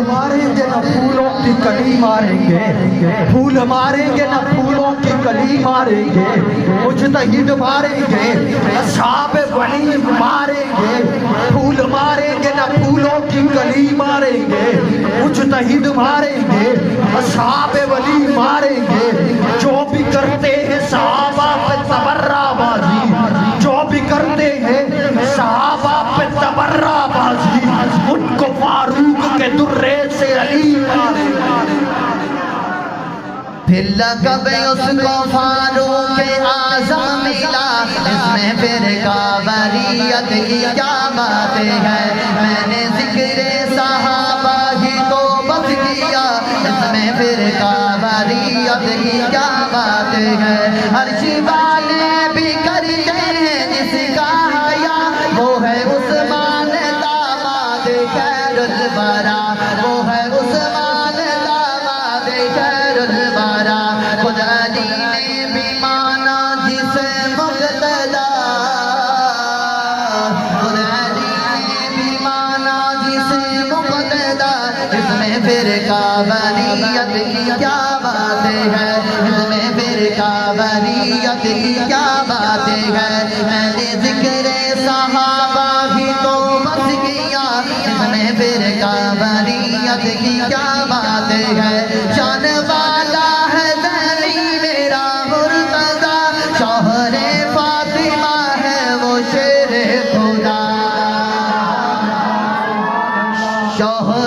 ماریں گے نہ پھولوں کی کلی ماریں گے، پھول ماریں گے نہ پھولوں کی کلی ماریں گے، مجتہد ماریں گے اصحاب ولی ماریں گے، پھول ماریں گے نہ پھولوں کی کلی ماریں گے، مجتہد ماریں گے اصحاب ولی ماریں گے، جو بھی کرتے ہیں صحابہ پہ تبرہ بازی، جو بھی کرتے ہیں صحابہ پہ تبرہ بازی، ان کو فاروق کے درے سے علی مارے گا۔ پھر لقب اس کو فاروق اعظم ملا، اس میں فرقہ واریت کی کیا بات ہے، میں نے ذکر صحابہ ہی کو بس کیا، اس میں فرقہ واریت کی کیا بات ہے، عرش والے بھی کرتے ہیں جس کا حیا، وہ ہے عثمان داماد خیر الورا، وہ ہے عثمان داماد خیر الورا، خود علی نے بھی مانا جسے مقتدا، خود علی نے بھی مانا جسے مقتدا، اس میں فرقہ واریت کی کیا بات ہے، اس میں فرقہ واریت کی کیا بات ہے، میں نے ذکر صحابہ ہی تو بس کیا، اس میں فرقہ واریت کی کیا بات ہے، شان والا ہے زینی میرا مرتضی، شوہر فاطمہ ہے وہ شیر خدا، شوہر